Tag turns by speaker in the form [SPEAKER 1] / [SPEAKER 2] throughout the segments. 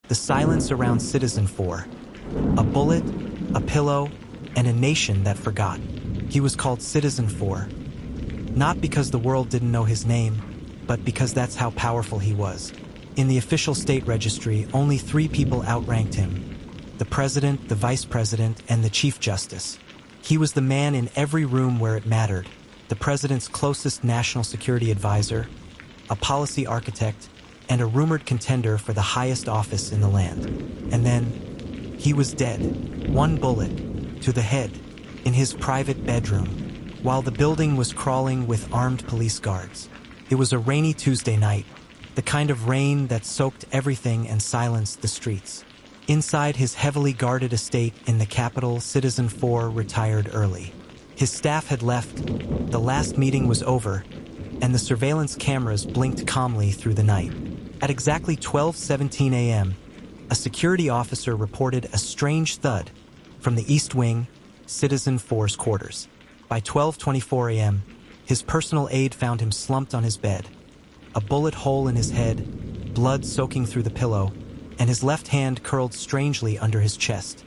[SPEAKER 1] The silence around Citizen 4. A bullet, a pillow, and a nation that forgot. He was called Citizen 4. Not because the world didn't know his name, but because that's how powerful he was. In the official state registry, only 3 people outranked him: the president, the vice president, and the chief justice. He was the man in every room where it mattered, the president's closest national security advisor, a policy architect, and a rumored contender for the highest office in the land. And then, he was dead. 1 bullet, to the head, in his private bedroom, while the building was crawling with armed police guards. It was a rainy Tuesday night, the kind of rain that soaked everything and silenced the streets. Inside his heavily guarded estate in the capital, Citizen 4 retired early. His staff had left, the last meeting was over, and the surveillance cameras blinked calmly through the night. At exactly 12:17 a.m., a security officer reported a strange thud from the East Wing, Citizen 4's quarters. By 12:24 a.m., his personal aide found him slumped on his bed, a bullet hole in his head, blood soaking through the pillow, and his left hand curled strangely under his chest,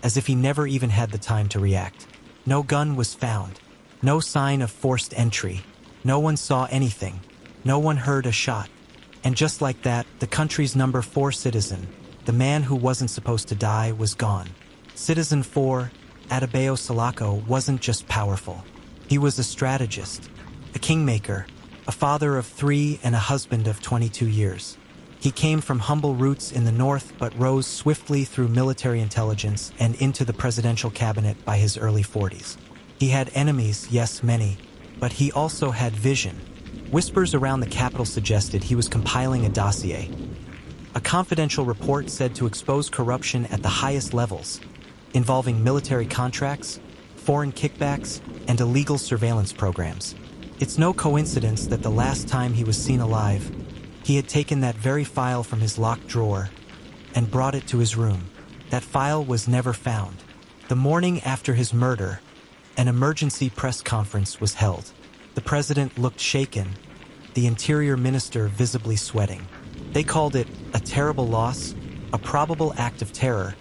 [SPEAKER 1] as if he never even had the time to react. No gun was found, no sign of forced entry. No one saw anything, no one heard a shot. And just like that, the country's number 4 citizen, the man who wasn't supposed to die, was gone. Citizen 4, Adebayo Salako, wasn't just powerful. He was a strategist, a kingmaker, a father of 3 and a husband of 22 years. He came from humble roots in the north but rose swiftly through military intelligence and into the presidential cabinet by his early 40s. He had enemies, yes, many, but he also had vision. Whispers around the capital suggested he was compiling a dossier. A confidential report said to expose corruption at the highest levels, involving military contracts, foreign kickbacks, and illegal surveillance programs. It's no coincidence that the last time he was seen alive, he had taken that very file from his locked drawer and brought it to his room. That file was never found. The morning after his murder, an emergency press conference was held. The president looked shaken, the interior minister visibly sweating. They called it a terrible loss, a probable act of terror,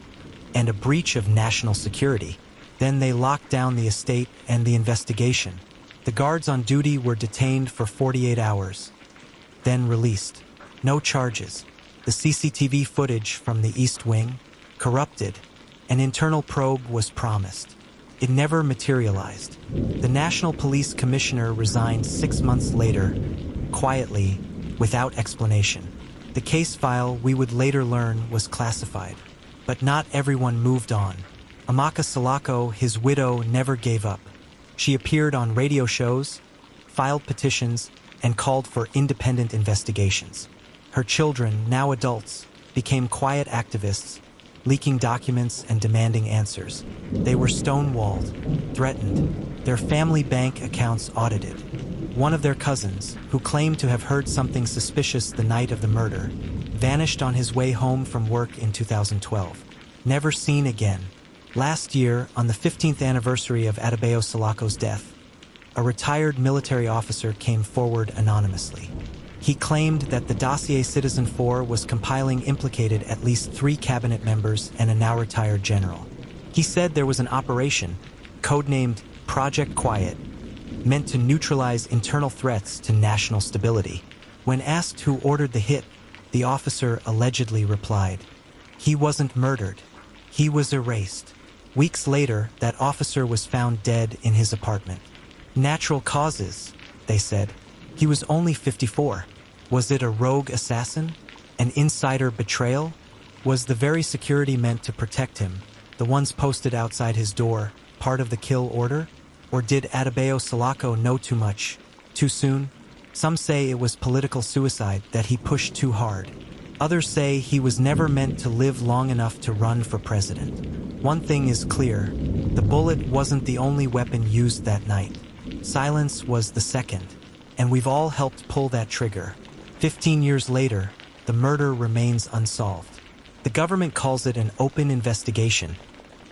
[SPEAKER 1] and a breach of national security. Then they locked down the estate and the investigation. The guards on duty were detained for 48 hours, then released. No charges. The CCTV footage from the East Wing, corrupted. An internal probe was promised. It never materialized. The National Police Commissioner resigned 6 months later, quietly, without explanation. The case file, we would later learn, was classified. But not everyone moved on. Amaka Salako, his widow, never gave up. She appeared on radio shows, filed petitions, and called for independent investigations. Her children, now adults, became quiet activists, leaking documents and demanding answers. They were stonewalled, threatened, their family bank accounts audited. One of their cousins, who claimed to have heard something suspicious the night of the murder, vanished on his way home from work in 2012. Never seen again. Last year, on the 15th anniversary of Adebayo Salako's death, a retired military officer came forward anonymously. He claimed that the dossier Citizen 4 was compiling implicated at least 3 cabinet members and a now-retired general. He said there was an operation, codenamed Project Quiet, meant to neutralize internal threats to national stability. When asked who ordered the hit, the officer allegedly replied, "He wasn't murdered. He was erased." Weeks later, that officer was found dead in his apartment. Natural causes, they said. He was only 54. Was it a rogue assassin? An insider betrayal? Was the very security meant to protect him, the ones posted outside his door, part of the kill order? Or did Adebayo Salako know too much, too soon? Some say it was political suicide, that he pushed too hard. Others say he was never meant to live long enough to run for president. One thing is clear, the bullet wasn't the only weapon used that night. Silence was the second, and we've all helped pull that trigger. 15 years later, the murder remains unsolved. The government calls it an open investigation,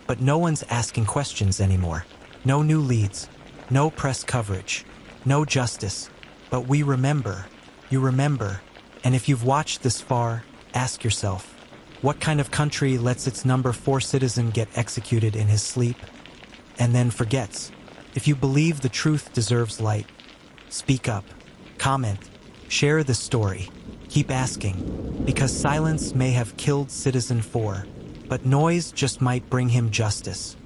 [SPEAKER 1] but no one's asking questions anymore. No new leads, no press coverage, no justice. But we remember, you remember, and if you've watched this far, ask yourself, What kind of country lets its number 4 citizen get executed in his sleep and then forgets? If you believe the truth deserves light, speak up, comment, share this story. Keep asking, because silence may have killed Citizen 4, but noise just might bring him justice.